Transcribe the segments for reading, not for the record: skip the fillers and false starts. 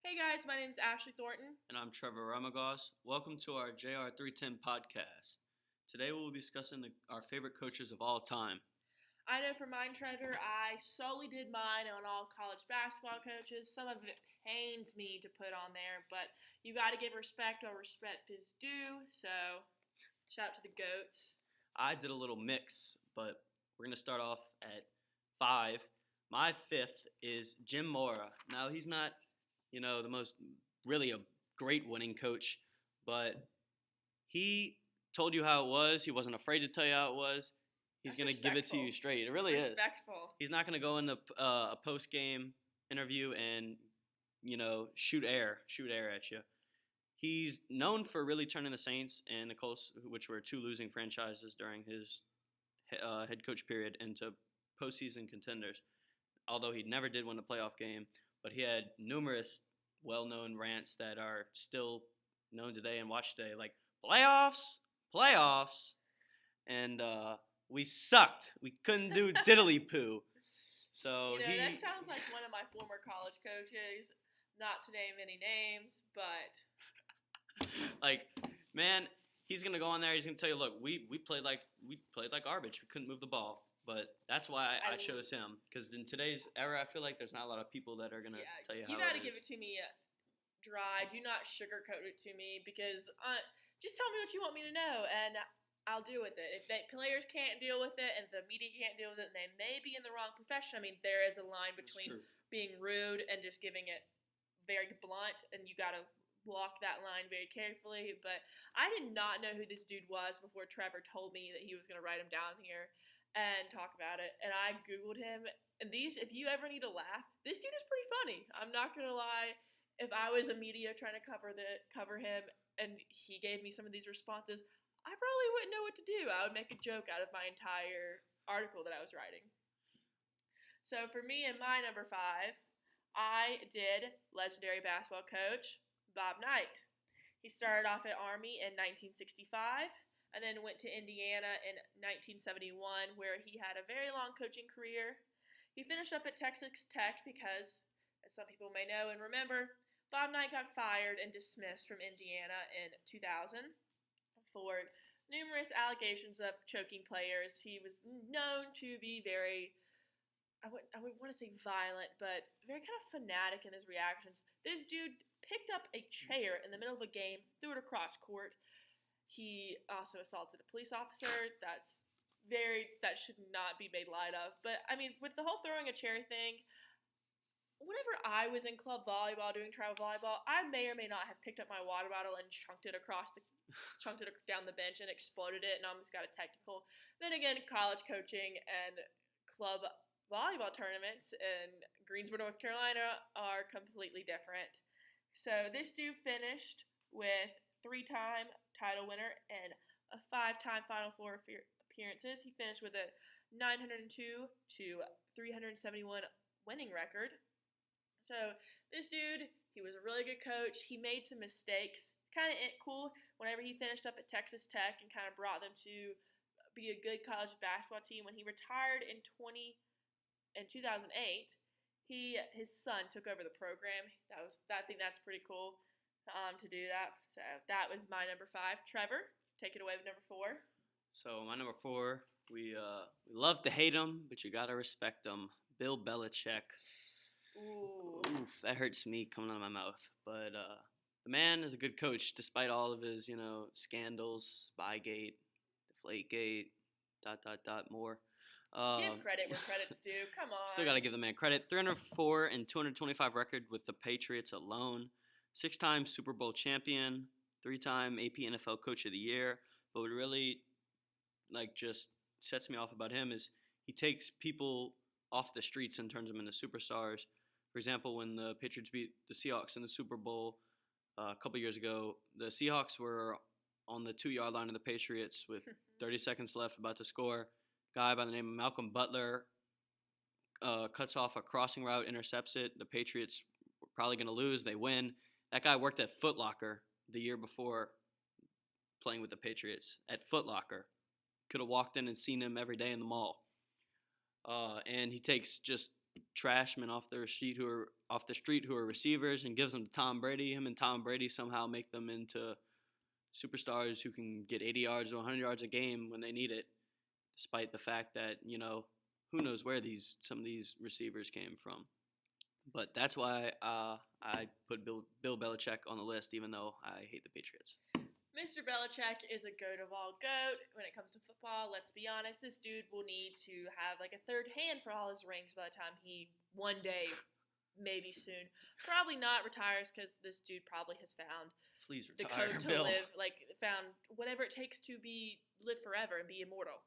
Hey guys, my name is Ashley Thornton. And I'm Trevor Ramagos. Welcome to our JR310 podcast. Today we'll be discussing our favorite coaches of all time. I know for mine, Trevor, I solely did mine on all college basketball coaches. Some of it pains me to put on there, but you got to give respect where respect is due. So, shout out to the GOATs. I did a little mix, but we're going to start off at 5. My 5th is Jim Mora. Now, he's not, the most really a great winning coach, but he told you how it was. He wasn't afraid to tell you how it was. He's going to give it to you straight. It really is. Respectful. He's not going to go in a post-game interview and, shoot air at you. He's known for really turning the Saints and the Colts, which were two losing franchises during his head coach period, into postseason contenders. Although he never did win a playoff game, but he had numerous well-known rants that are still known today and watched today, like playoffs, and we sucked. We couldn't do diddly poo. So that sounds like one of my former college coaches. Not to name any names, but man, he's gonna go on there. He's gonna tell you, look, we played like garbage. We couldn't move the ball. But that's why I chose him, because in today's era, I feel like there's not a lot of people that are gonna tell you how. You got to give it to me dry. Do not sugarcoat it to me, because just tell me what you want me to know, and I'll deal with it. If players can't deal with it and the media can't deal with it, and they may be in the wrong profession. I mean, there is a line between being rude and just giving it very blunt, and you got to walk that line very carefully. But I did not know who this dude was before Trevor told me that he was going to write him down here and talk about it. And I Googled him. And if you ever need a laugh, this dude is pretty funny. I'm not going to lie. If I was a media trying to cover him and he gave me some of these responses, I probably wouldn't know what to do. I would make a joke out of my entire article that I was writing. So for me and my number 5, I did legendary basketball coach Bob Knight. He started off at Army in 1965. And then went to Indiana in 1971, where he had a very long coaching career. He finished up at Texas Tech because, as some people may know and remember, Bob Knight got fired and dismissed from Indiana in 2000 for numerous allegations of choking players. He was known to be very, I would want to say violent, but very kind of fanatic in his reactions. This dude picked up a chair in the middle of a game, threw it across court. He also assaulted a police officer. That should not be made light of. But, I mean, with the whole throwing a chair thing, whenever I was in club volleyball doing travel volleyball, I may or may not have picked up my water bottle and chunked it down the bench and exploded it and almost got a technical. Then again, college coaching and club volleyball tournaments in Greensboro, North Carolina are completely different. So this dude finished with 3-time title winner and a 5-time Final Four appearances. He finished with a 902 to 371 winning record. So this dude, he was a really good coach. He made some mistakes. Kind of cool whenever he finished up at Texas Tech and kind of brought them to be a good college basketball team. When he retired in 2008, his son took over the program. I think that's pretty cool. To do that. So that was my number 5. Trevor, take it away with number 4. So my number 4, we love to hate him, but you gotta respect him. Bill Belichick. Oof, that hurts me coming out of my mouth. But the man is a good coach, despite all of his, scandals, Spygate, Deflategate, ... more. Give credit where credit's due. Come on. Still gotta give the man credit. 304 and 225 record with the Patriots alone. 6-time Super Bowl champion, 3-time AP NFL Coach of the Year. But what really just sets me off about him is he takes people off the streets and turns them into superstars. For example, when the Patriots beat the Seahawks in the Super Bowl a couple years ago, the Seahawks were on the 2-yard line of the Patriots with 30 seconds left, about to score. A guy by the name of Malcolm Butler cuts off a crossing route, intercepts it. The Patriots were probably going to lose. They win. That guy worked at Foot Locker the year before playing with the Patriots. At Foot Locker. Could have walked in and seen him every day in the mall. And he takes just trash men off the street who are receivers and gives them to Tom Brady. Him and Tom Brady somehow make them into superstars who can get 80 yards or 100 yards a game when they need it, despite the fact that, who knows where some of these receivers came from. But that's why I put Bill Belichick on the list, even though I hate the Patriots. Mr. Belichick is a goat of all goat when it comes to football. Let's be honest, this dude will need to have like a third hand for all his rings by the time he one day, maybe soon, probably not retires, because this dude probably has found Please the retire, code to Bill. live, like found whatever it takes to live forever and be immortal.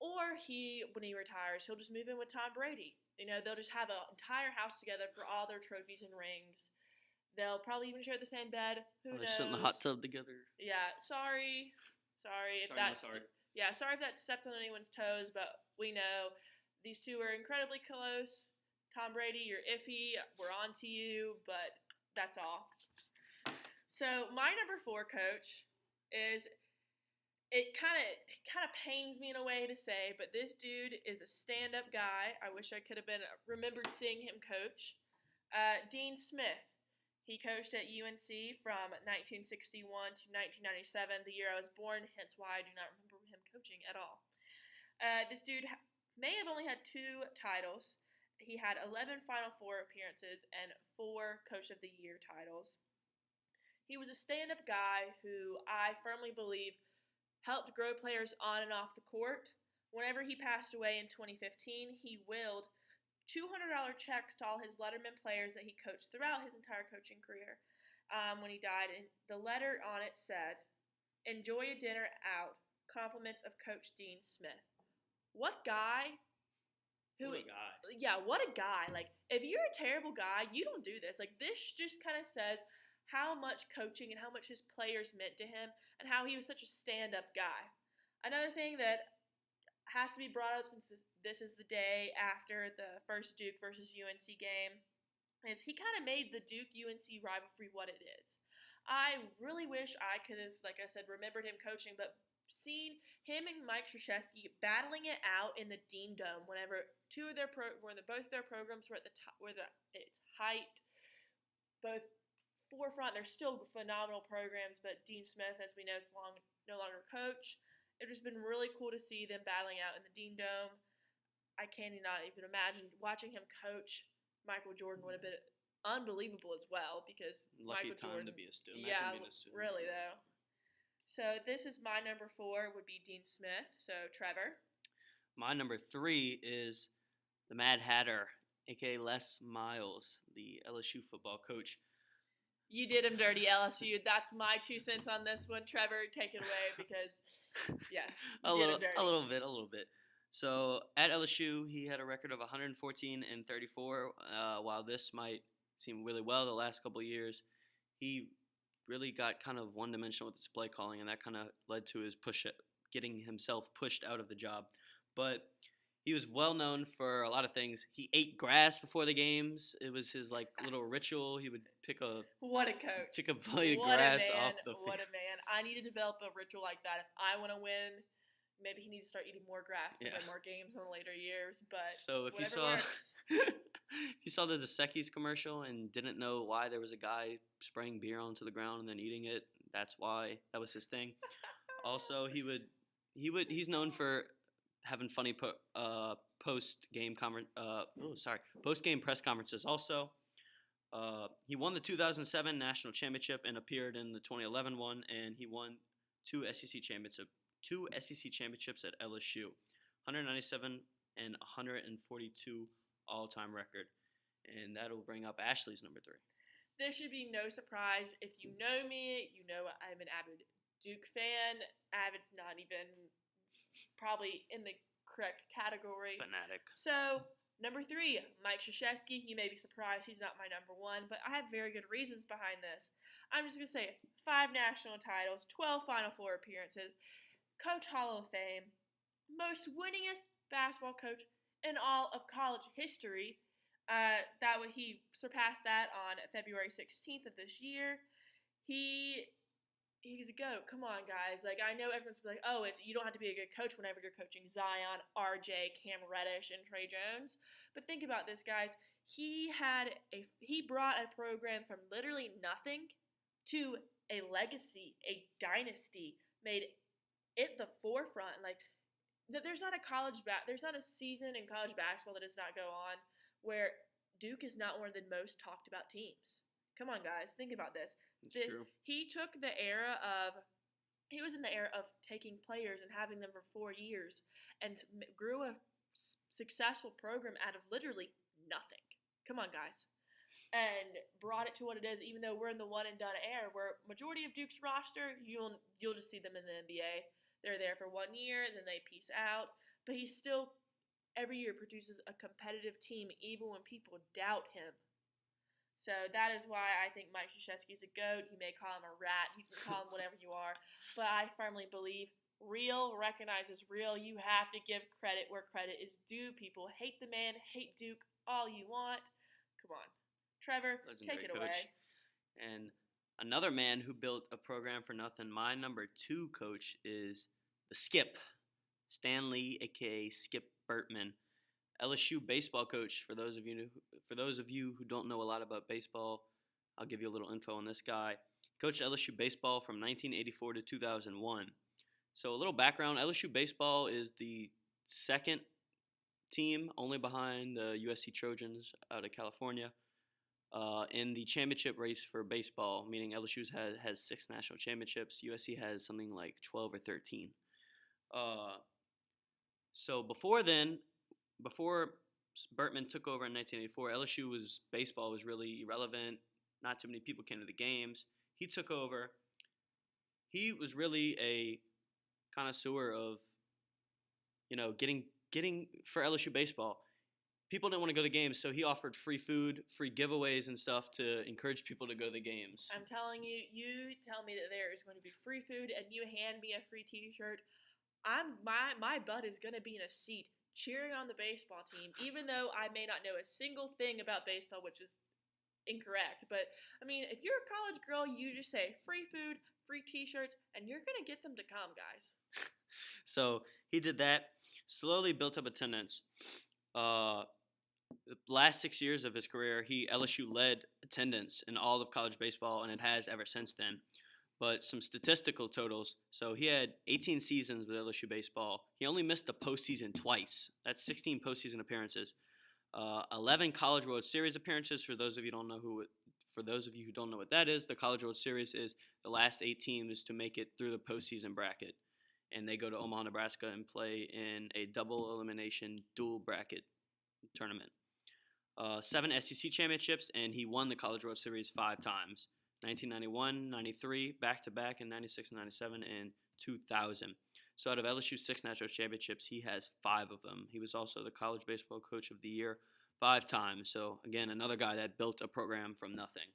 Or when he retires, he'll just move in with Tom Brady. They'll just have an entire house together for all their trophies and rings. They'll probably even share the same bed. Who knows? Sit in the hot tub together. Yeah, sorry if sorry. Yeah, sorry if that steps on anyone's toes, but we know these two are incredibly close. Tom Brady, you're iffy. We're on to you, but that's all. So my number 4 coach is, it kind of pains me in a way to say, but this dude is a stand-up guy. I wish I could have remembered seeing him coach. Dean Smith. He coached at UNC from 1961 to 1997, the year I was born, hence why I do not remember him coaching at all. This dude may have only had 2 titles. He had 11 Final Four appearances and 4 Coach of the Year titles. He was a stand-up guy who I firmly believe helped grow players on and off the court. Whenever he passed away in 2015, he willed $200 checks to all his Letterman players that he coached throughout his entire coaching career. When he died, and the letter on it said, "Enjoy a dinner out. Compliments of Coach Dean Smith." What guy? What a guy. Yeah, what a guy. Like, if you're a terrible guy, you don't do this. Like, this just kind of says how much coaching and how much his players meant to him and how he was such a stand-up guy. Another thing that has to be brought up, since this is the day after the first Duke versus UNC game, is he kind of made the Duke-UNC rivalry what it is. I really wish I could have, like I said, remembered him coaching, but seen him and Mike Krzyzewski battling it out in the Dean Dome whenever both their programs were at the top, its height, both forefront. They're still phenomenal programs, but Dean Smith, as we know, is no longer coach. It's just been really cool to see them battling out in the Dean Dome. I cannot even imagine watching him coach. Michael Jordan would have been unbelievable as well, because Lucky Michael time Jordan, to be a student. Yeah, being a student. really though. So this is my number 4 would be Dean Smith. So Trevor. My number 3 is the Mad Hatter, aka Les Miles, the LSU football coach. You did him dirty, LSU. That's my 2 cents on this one. Trevor, take it away, because yes, a little bit. So at LSU, he had a record of 114 and 34. While this might seem really well the last couple of years, he really got kind of one-dimensional with his play calling, and that kind of led to his getting himself pushed out of the job. But he was well known for a lot of things. He ate grass before the games. It was his little ritual. He would pick a blade of grass off the field. What a man! I need to develop a ritual like that if I want to win. Maybe he needs to start eating more grass to win more games in the later years. But so if you saw the Dos Equis commercial and didn't know why there was a guy spraying beer onto the ground and then eating it, that's why. That was his thing. Also, he's known for having funny post-game press conferences. Also, he won the 2007 national championship and appeared in the 2011 one, and he won two SEC championships at LSU, 197 and 142 all-time record, and that'll bring up Ashley's number 3. This should be no surprise. If you know me, you know I'm an avid Duke fan. Avid's not even probably in the correct category. Fanatic. So, number 3, Mike Krzyzewski. You may be surprised he's not my number 1, but I have very good reasons behind this. I'm just going to say 5 national titles, 12 Final Four appearances, Coach Hall of Fame, most winningest basketball coach in all of college history. He surpassed that on February 16th of this year. He he's a GOAT. Come on, guys. Like, I know everyone's like, oh, you don't have to be a good coach whenever you're coaching Zion, RJ, Cam Reddish, and Trey Jones. But think about this, guys. He brought a program from literally nothing to a legacy, a dynasty, made it the forefront. Like, there's not a season in college basketball that does not go on where Duke is not one of the most talked about teams. Come on, guys, think about this. It's true. He was in the era of taking players and having them for 4 years and grew a successful program out of literally nothing. Come on, guys. And brought it to what it is, even though we're in the one and done era where majority of Duke's roster, you'll just see them in the NBA. They're there for 1 year, and then they peace out. But he still, every year, produces a competitive team, even when people doubt him. So that is why I think Mike Krzyzewski is a GOAT. You may call him a rat. You can call him whatever you are. But I firmly believe real recognizes real. You have to give credit where credit is due. People hate the man, hate Duke all you want. Come on. Trevor, take it away. And another man who built a program for nothing, my number 2 coach is the Skip, Stanley, a.k.a. Skip Bertman, LSU baseball coach. For those of you who don't know a lot about baseball, I'll give you a little info on this guy. Coached LSU baseball from 1984 to 2001. So a little background, LSU baseball is the second team, only behind the USC Trojans out of California, in the championship race for baseball, meaning LSU has 6 national championships. USC has something like 12 or 13. So before Bertman took over in 1984, baseball was really irrelevant. Not too many people came to the games. He took over. He was really a connoisseur of, getting for LSU baseball. People didn't want to go to games, so he offered free food, free giveaways and stuff to encourage people to go to the games. I'm telling you, you tell me that there is going to be free food and you hand me a free t-shirt, my butt is going to be in a seat cheering on the baseball team, even though I may not know a single thing about baseball, which is incorrect. But, I mean, if you're a college girl, you just say free food, free t-shirts, and you're going to get them to come, guys. So he did that, slowly built up attendance. The last 6 years of his career, LSU led attendance in all of college baseball, and it has ever since then. But some statistical totals. So he had 18 seasons with LSU baseball. He only missed the postseason twice. That's 16 postseason appearances. 11 College World Series appearances. For those of you who don't know what that is, the College World Series is the last 8 teams to make it through the postseason bracket, and they go to Omaha, Nebraska, and play in a double elimination dual bracket tournament. 7 SEC championships, and he won the College World Series 5 times. 1991, 93, back-to-back in 96 and 97, and 2000. So out of LSU's 6 national championships, he has 5 of them. He was also the College Baseball Coach of the Year 5 times. So, again, another guy that built a program from nothing.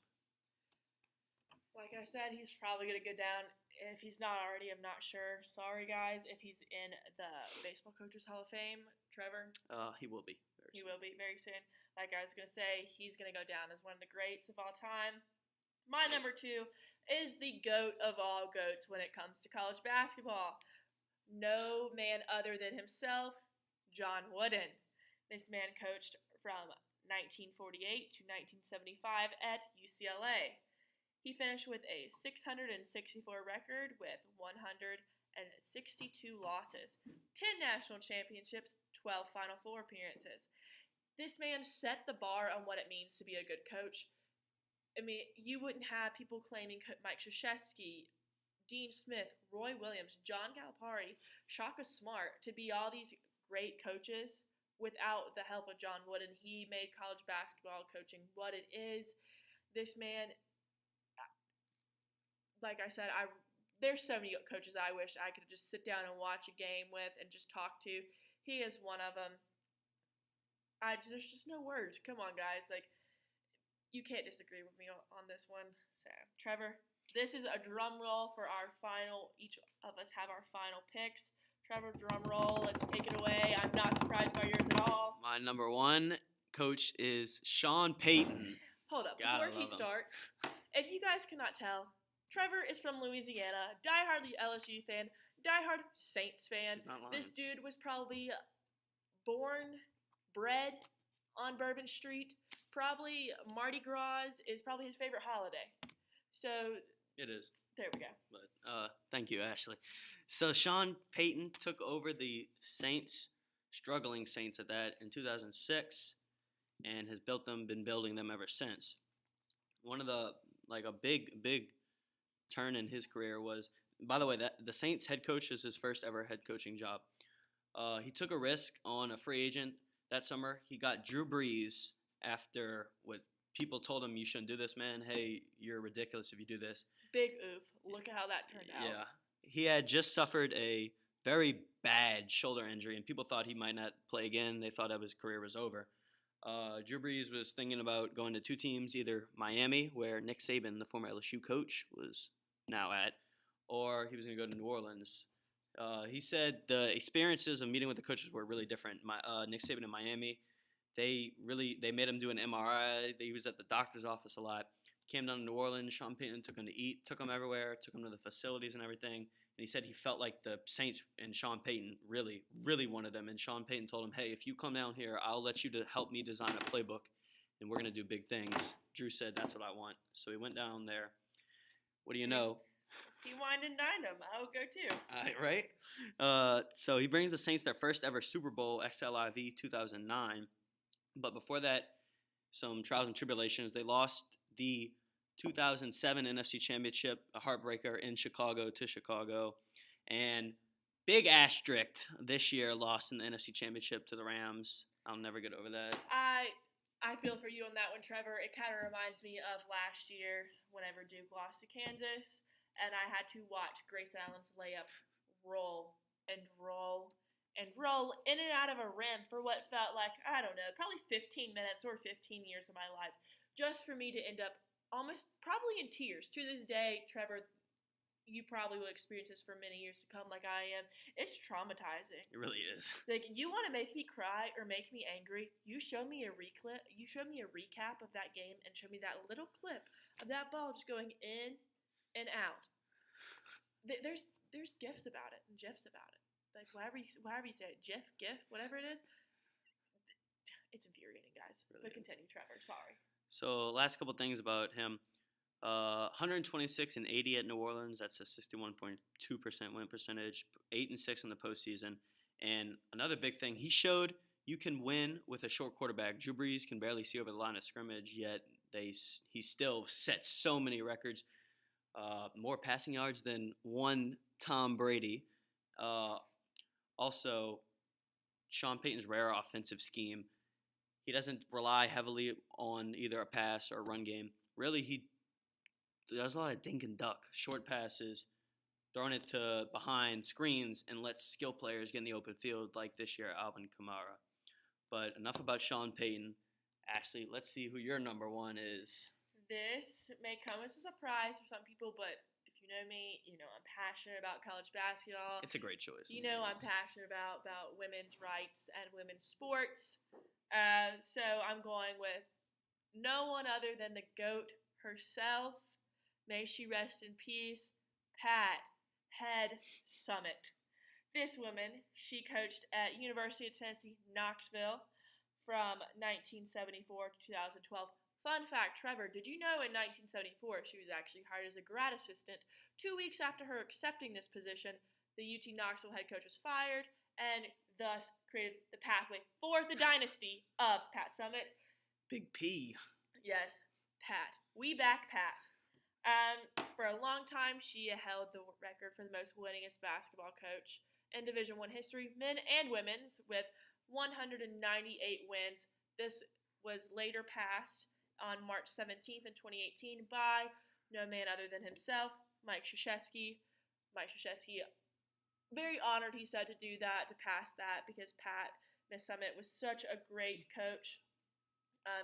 Like I said, he's probably going to go down. If he's not already, I'm not sure. Sorry, guys, if he's in the Baseball Coaches Hall of Fame. Trevor? He will be. He will be very soon. Like I was going to say, he's going to go down as one of the greats of all time. My number 2 is the GOAT of all GOATs when it comes to college basketball. No man other than himself, John Wooden. This man coached from 1948 to 1975 at UCLA. He finished with a 664 record with 162 losses, 10 national championships, 12 Final Four appearances. This man set the bar on what it means to be a good coach. I mean, you wouldn't have people claiming Mike Krzyzewski, Dean Smith, Roy Williams, John Calipari, Shaka Smart to be all these great coaches without the help of John Wooden. He made college basketball coaching what it is. This man, like I said, there's so many coaches I wish I could just sit down and watch a game with and just talk to. He is one of them. There's just no words. Come on, guys. Like, you can't disagree with me on this one. So, Trevor, this is a drum roll for our final. Each of us have our final picks. Trevor, drum roll. Let's take it away. I'm not surprised by yours at all. My number 1 coach is Sean Payton. Hold up. Before he starts, if you guys cannot tell, Trevor is from Louisiana, diehard LSU fan, diehard Saints fan. She's not lying. This dude was probably bred on Bourbon Street. Probably Mardi Gras is probably his favorite holiday. So It is. there we go. But thank you, Ashley. So Sean Payton took over the Saints, struggling Saints at that, in 2006, and has been building them ever since. One of the a big turn in his career was, by the way, that the Saints head coach is his first ever head coaching job. He took a risk on a free agent that summer. He got Drew Brees after what people told him, you shouldn't do this, man. Hey, you're ridiculous if you do this. Big oof. Look at how that turned out. Yeah. He had just suffered a very bad shoulder injury, and people thought he might not play again. They thought his career was over. Drew Brees was thinking about going to two teams, either Miami, where Nick Saban, the former LSU coach, was now at, or he was going to go to New Orleans. He said the experiences of meeting with the coaches were really different. Nick Saban in Miami, they made him do an MRI. He was at the doctor's office a lot. Came down to New Orleans. Sean Payton took him to eat, took him everywhere, took him to the facilities and everything. And he said he felt like the Saints and Sean Payton really, really wanted him. And Sean Payton told him, hey, if you come down here, I'll let you to help me design a playbook, and we're going to do big things. Drew said, that's what I want. So he went down there. What do you know? He wined and dined him. I would go too. Right? So he brings the Saints their first ever Super Bowl, XLIV 2009. But before that, some trials and tribulations. They lost the 2007 NFC Championship, a heartbreaker in Chicago to Chicago. And big asterisk this year, lost in the NFC Championship to the Rams. I'll never get over that. I feel for you on that one, Trevor. It kind of reminds me of last year whenever Duke lost to Kansas, and I had to watch Grayson Allen's layup roll and roll and roll in and out of a rim for what felt like, I don't know, probably 15 minutes or 15 years of my life, just for me to end up almost probably in tears. To this day, Trevor, you probably will experience this for many years to come like I am. It's traumatizing. It really is. Like, you want to make me cry or make me angry, you show me a recap of that game and show me that little clip of that ball just going in and out. There's gifs about it and gifs about it. Like, however you say it, gif, whatever it is. It's infuriating, guys. Really but continue, Trevor. Sorry. So last couple things about him. 126 and 80 at New Orleans. That's a 61.2% win percentage. 8-6 in the postseason. And another big thing, he showed you can win with a short quarterback. Drew Brees can barely see over the line of scrimmage, yet he still sets so many records. More passing yards than one Tom Brady. Also, Sean Payton's rare offensive scheme. He doesn't rely heavily on either a pass or a run game. Really, he does a lot of dink and duck, short passes, throwing it to behind screens, and lets skill players get in the open field like this year, Alvin Kamara. But enough about Sean Payton. Ashley, let's see who your number one is. This may come as a surprise for some people, but if you know me, you know I'm passionate about college basketball. It's a great choice. You know I'm passionate about women's rights and women's sports. So I'm going with no one other than the GOAT herself. May she rest in peace, Pat Head Summitt. This woman, she coached at University of Tennessee, Knoxville from 1974 to 2012. Fun fact, Trevor, did you know in 1974 she was actually hired as a grad assistant? 2 weeks after her accepting this position, the UT Knoxville head coach was fired and thus created the pathway for the dynasty of Pat Summitt. Big P. Yes, Pat. We back Pat. For a long time, she held the record for the most winningest basketball coach in Division I history, men and women's, with 198 wins. This was later passed on March 17th in 2018 by no man other than himself, Mike Krzyzewski. Mike Krzyzewski, very honored, he said, to do that, to pass that, because Miss Summitt was such a great coach.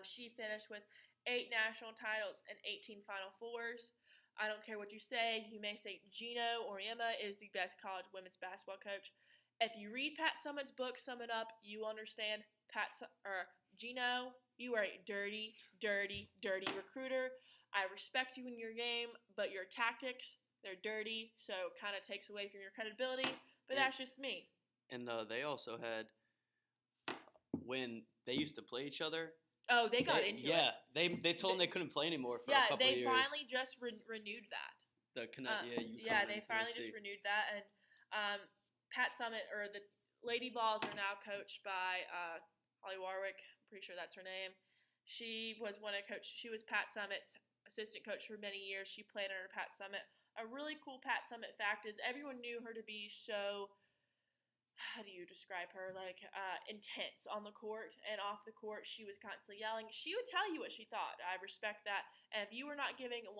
She finished with 8 national titles and 18 Final Fours. I don't care what you say. You may say Gino or Emma is the best college women's basketball coach. If you read Pat Summitt's book, Sum It Up, you understand Gino, you are a dirty, dirty, dirty recruiter. I respect you in your game, but your tactics, they're dirty, so kind of takes away from your credibility. But that's just me. And they also had, when they used to play each other. Oh, they got into it. Yeah, they told them they couldn't play anymore for a couple of years. Yeah, they finally just renewed that. They finally just renewed that, and Pat Summitt, or the Lady Vols, are now coached by Holly Warwick. I'm pretty sure that's her name. She was She was Pat Summitt's assistant coach for many years. She played under Pat Summitt. A really cool Pat Summitt fact is everyone knew her to be so, how do you describe her, like intense on the court and off the court. She was constantly yelling. She would tell you what she thought. I respect that. And if you were not giving 100%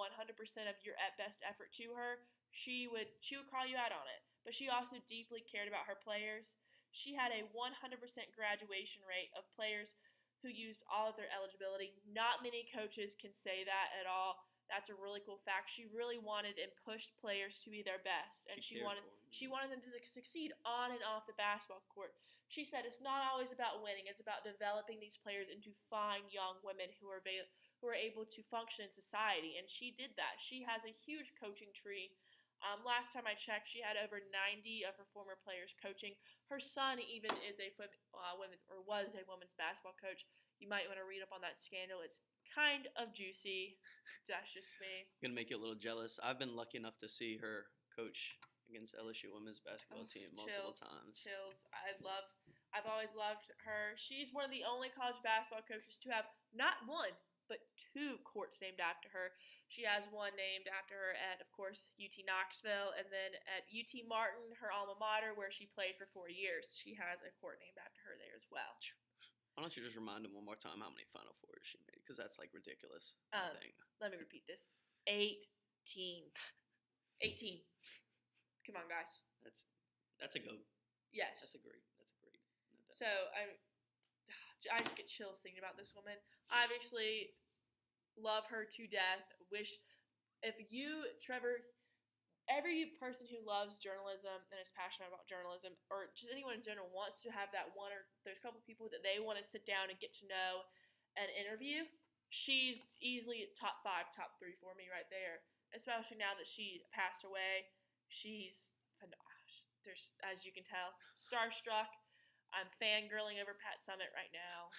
of your at best effort to her, she would call you out on it. But she also deeply cared about her players. She had a 100% graduation rate of players who used all of their eligibility. Not many coaches can say that at all. That's a really cool fact. She really wanted and pushed players to be their best, and she wanted them to succeed on and off the basketball court. She said it's not always about winning; it's about developing these players into fine young women who are able to function in society. And she did that. She has a huge coaching tree. Last time I checked, she had over 90 of her former players coaching. Her son even is was a women's basketball coach. You might want to read up on that scandal. It's kind of juicy. That's just me. Gonna make you a little jealous. I've been lucky enough to see her coach against LSU women's basketball team multiple times. Chills. I've always loved her. She's one of the only college basketball coaches to have not one, but 2 courts named after her. She has one named after her at, of course, UT Knoxville, and then at UT Martin, her alma mater, where she played for 4 years. She has a court named after her there as well. Why don't you just remind him one more time how many Final Fours she made? Because that's like ridiculous. Let me repeat this: 18. 18. Come on, guys. That's a goat. Yes. That's a great. So I just get chills thinking about this woman. Obviously, love her to death. Wish if you, Trevor, every person who loves journalism and is passionate about journalism, or just anyone in general, wants to have that one, or there's a couple people that they want to sit down and get to know and interview. She's easily top 5, top 3 for me right there. Especially now that she passed away, she's, as you can tell, starstruck. I'm fangirling over Pat Summitt right now.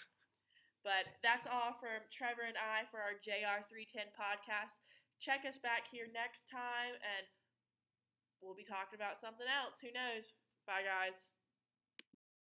But that's all from Trevor and I for our JR310 podcast. Check us back here next time, and we'll be talking about something else. Who knows? Bye, guys.